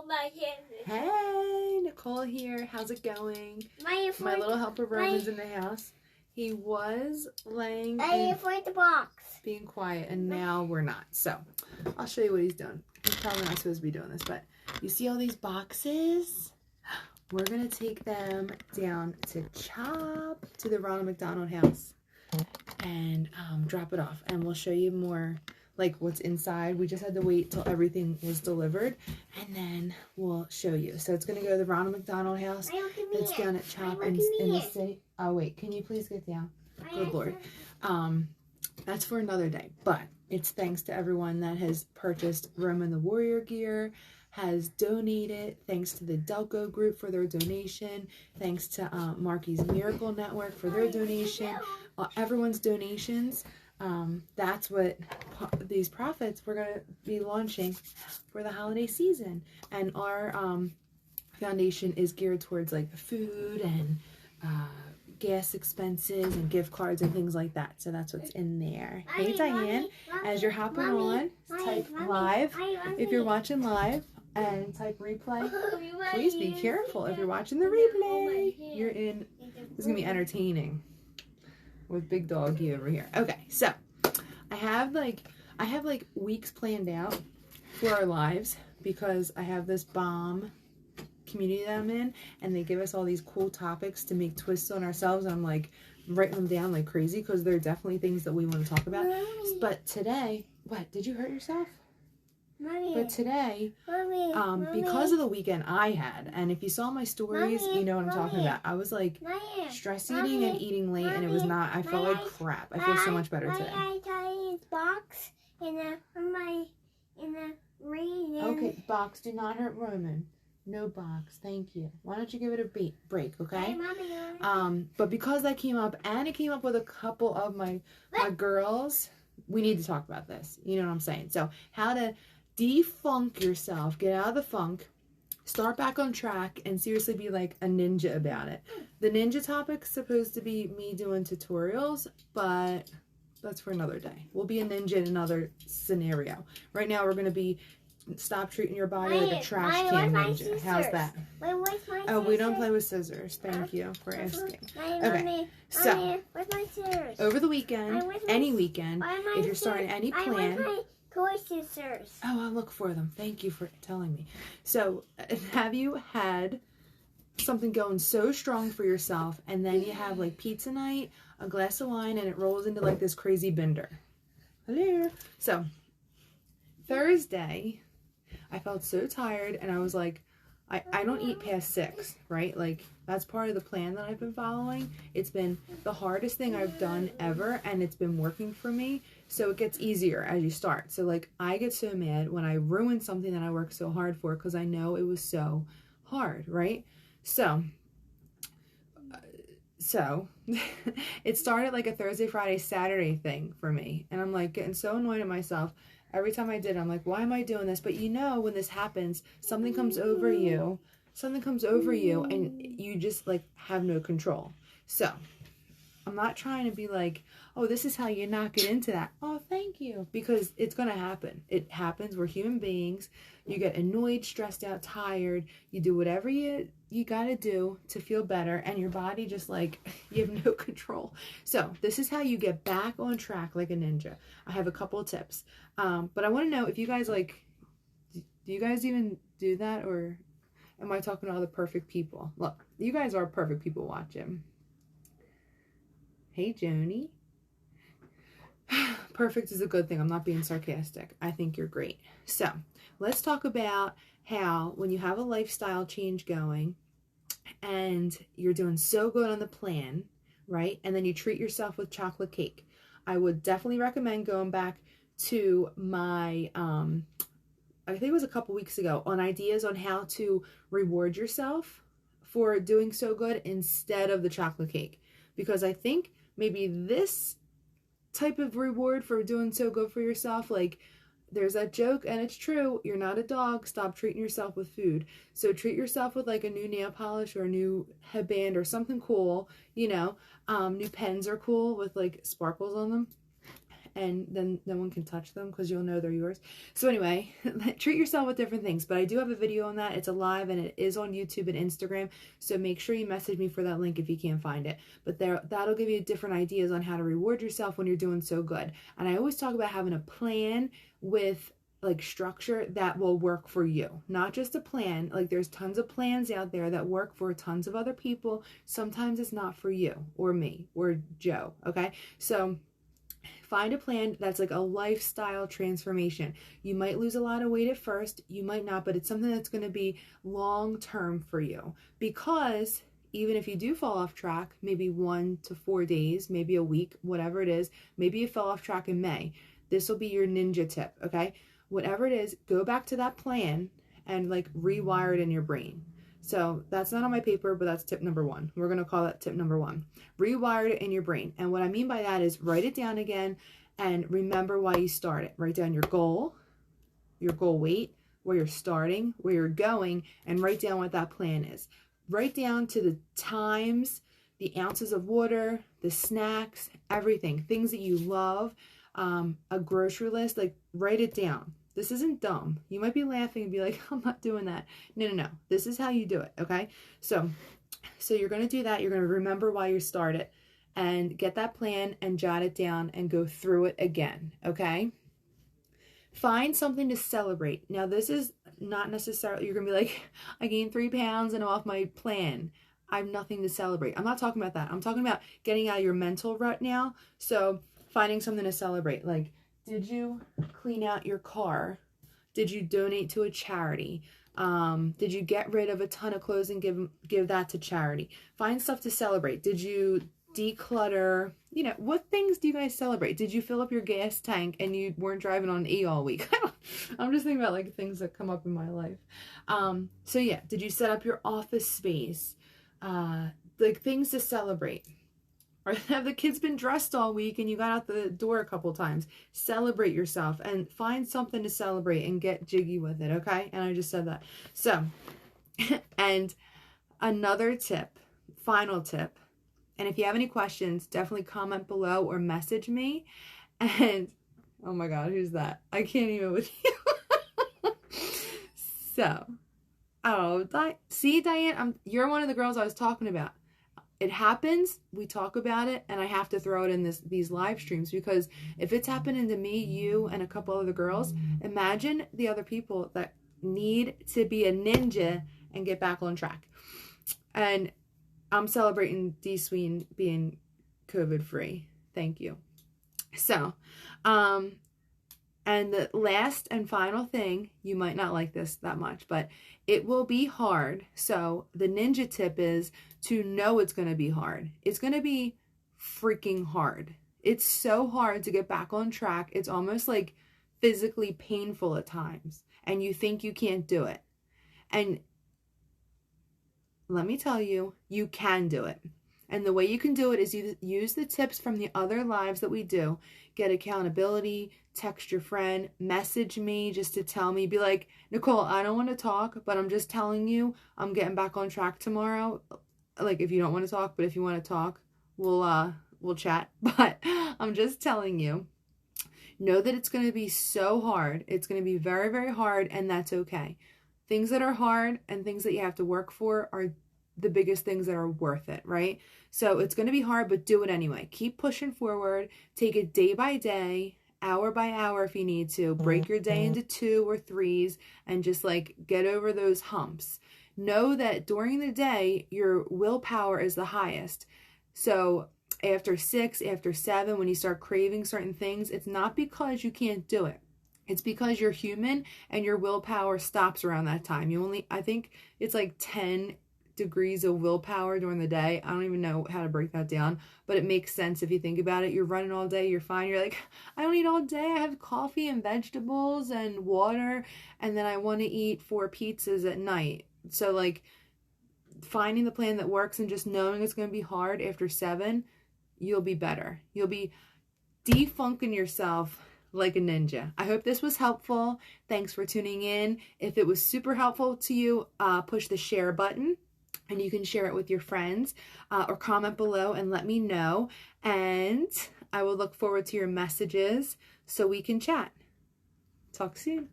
hold my hand. Hey, Nicole here. How's it going? My little helper Roman's in the house. He was laying in the box. being quiet, and now we're not. So I'll show you what he's doing. He's probably not supposed to be doing this, but you see all these boxes? We're going to take them down to CHOP, to the Ronald McDonald House, and drop it off. And we'll show you more, like, what's inside. We just had to wait till everything was delivered, and then we'll show you. So it's going to go to the Ronald McDonald House. It's down at CHOP in the city. Oh, wait. Can you please get down? Good Lord. That's for another day. But it's thanks to everyone that has purchased Roman the Warrior gear, has donated. Thanks to the Delco group for their donation. Thanks to Marky's Miracle Network for their donation. Everyone's donations. That's what these profits we're going to be launching for the holiday season. And our foundation is geared towards like food and gas expenses and gift cards and things like that. So that's what's in there. Hey Diane, as you're hopping on, type live if you're watching live, and type replay. Please be careful if you're watching the replay. You're in, this is gonna be entertaining with Big Doggy over here. Okay, so I have like weeks planned out for our lives because I have this bomb community that I'm in, and they give us all these cool topics to make twists on ourselves, and I'm like writing them down like crazy because they're definitely things that we want to talk about. Mommy. But today, what, did you hurt yourself? Mommy. But today, Mommy. because of the weekend I had, and if you saw my stories, Mommy. you know what I'm talking Mommy. about. I was like Mommy. stress eating and eating late, and it was not, I felt like crap. I feel so much better today. I got a box in the rain. Okay, box, do not hurt Roman. No box, thank you. Why don't you give it a break, okay? But because that came up, and it came up with a couple of my girls, we need to talk about this. You know what I'm saying? So how to defunk yourself, get out of the funk, start back on track, and seriously be like a ninja about it. The ninja topic's supposed to be me doing tutorials, but that's for another day. We'll be a ninja in another scenario. Right now we're going to be stop treating your body like a trash can ninja. How's that? Oh, we don't play with scissors. Thank you for asking. Okay, so over the weekend, any weekend, if you're starting any plan, toy scissors. oh, I'll look for them. Thank you for telling me. So, have you had something going so strong for yourself, and then you have like pizza night, a glass of wine, and it rolls into like this crazy bender? Hello. So, Thursday, I felt so tired, and I was like, I don't eat past 6, right? Like, that's part of the plan that I've been following. It's been the hardest thing I've done ever, and it's been working for me. So it gets easier as you start. So, like, I get so mad when I ruin something that I worked so hard for because I know it was so hard, right? So it started like a Thursday, Friday, Saturday thing for me. And I'm like getting so annoyed at myself. Every time I did, I'm like, why am I doing this? But you know, when this happens, something comes over you, and you just like have no control. So I'm not trying to be like, oh, this is how you knock it into that. Oh, thank you. Because it's going to happen. It happens. We're human beings. You get annoyed, stressed out, tired. You do whatever you got to do to feel better. And your body just like, you have no control. So this is how you get back on track like a ninja. I have a couple of tips. But I want to know if you guys like, do you guys even do that? Or am I talking to all the perfect people? Look, you guys are perfect people watching. Hey, Joni. Perfect is a good thing. I'm not being sarcastic. I think you're great. So let's talk about how when you have a lifestyle change going and you're doing so good on the plan, right? And then you treat yourself with chocolate cake. I would definitely recommend going back to my, I think it was a couple weeks ago, on ideas on how to reward yourself for doing so good instead of the chocolate cake. Because I think maybe this type of reward for doing so good for yourself, like there's that joke and it's true, you're not a dog, stop treating yourself with food. So treat yourself with like a new nail polish or a new headband or something cool, you know. New pens are cool with like sparkles on them. and then no one can touch them because you'll know they're yours. So anyway, treat yourself with different things. But I do have a video on that. It's alive and it is on YouTube and Instagram. So make sure you message me for that link if you can't find it. But that'll give you different ideas on how to reward yourself when you're doing so good. And I always talk about having a plan with like structure that will work for you, not just a plan. Like there's tons of plans out there that work for tons of other people. Sometimes it's not for you or me or Joe. Okay. So find a plan that's like a lifestyle transformation. You might lose a lot of weight at first, you might not, but it's something that's going to be long term for you, because even if you do fall off track, maybe 1 to 4 days, maybe a week, whatever it is, maybe you fell off track in May. This will be your ninja tip. Okay. Whatever it is, go back to that plan and like rewire it in your brain. So that's not on my paper, but that's tip number 1. We're going to call that tip number 1. Rewire it in your brain. And what I mean by that is write it down again and remember why you started. Write down your goal weight, where you're starting, where you're going, and write down what that plan is. Write down to the times, the ounces of water, the snacks, everything, things that you love. A grocery list, like write it down. This isn't dumb. You might be laughing and be like, I'm not doing that. No. This is how you do it. Okay. So you're going to do that. You're going to remember why you started and get that plan and jot it down and go through it again. Okay. Find something to celebrate. Now, this is not necessarily, you're going to be like, I gained 3 pounds and I'm off my plan. I have nothing to celebrate. I'm not talking about that. I'm talking about getting out of your mental rut now. So finding something to celebrate. Like, did you clean out your car? Did you donate to a charity? Did you get rid of a ton of clothes and give that to charity? Find stuff to celebrate. Did you declutter? You know, what things do you guys celebrate? Did you fill up your gas tank and you weren't driving on E all week? I'm just thinking about like things that come up in my life. So yeah, did you set up your office space? Like things to celebrate. Or have the kids been dressed all week and you got out the door a couple times? Celebrate yourself and find something to celebrate and get jiggy with it, okay? And I just said that. So, and another tip, final tip, and if you have any questions, definitely comment below or message me. And, oh my God, who's that? I can't even with you. So, see, Diane, you're one of the girls I was talking about. It happens, we talk about it, and I have to throw it in these live streams, because if it's happening to me, you, and a couple other girls, imagine the other people that need to be a ninja and get back on track. And I'm celebrating D-Sween being COVID-free. Thank you. So, and the last and final thing, you might not like this that much, but it will be hard. So the ninja tip is to know it's going to be hard. It's going to be freaking hard. It's so hard to get back on track. It's almost like physically painful at times, and you think you can't do it. And let me tell you, you can do it. And the way you can do it is you use the tips from the other lives that we do. Get accountability, text your friend, message me just to tell me, be like, Nicole, I don't want to talk, but I'm just telling you I'm getting back on track tomorrow. Like, if you don't want to talk, but if you want to talk, we'll chat. But I'm just telling you, know that it's going to be so hard. It's going to be very, very hard, and that's okay. Things that are hard and things that you have to work for are the biggest things that are worth it, right? So it's going to be hard, but do it anyway. Keep pushing forward. Take it day by day, hour by hour if you need to. Break your day into 2 or 3s and just like get over those humps. Know that during the day, your willpower is the highest. So after 6, after 7, when you start craving certain things, it's not because you can't do it. It's because you're human and your willpower stops around that time. I think it's like 10 degrees of willpower during the day. I don't even know how to break that down, but it makes sense if you think about it. You're running all day, you're fine. You're like, I don't eat all day. I have coffee and vegetables and water, and then I want to eat 4 pizzas at night. So like finding the plan that works and just knowing it's going to be hard after 7, you'll be better. You'll be defunking yourself like a ninja. I hope this was helpful. Thanks for tuning in. If it was super helpful to you, push the share button. And you can share it with your friends or comment below and let me know. And I will look forward to your messages so we can chat. Talk soon.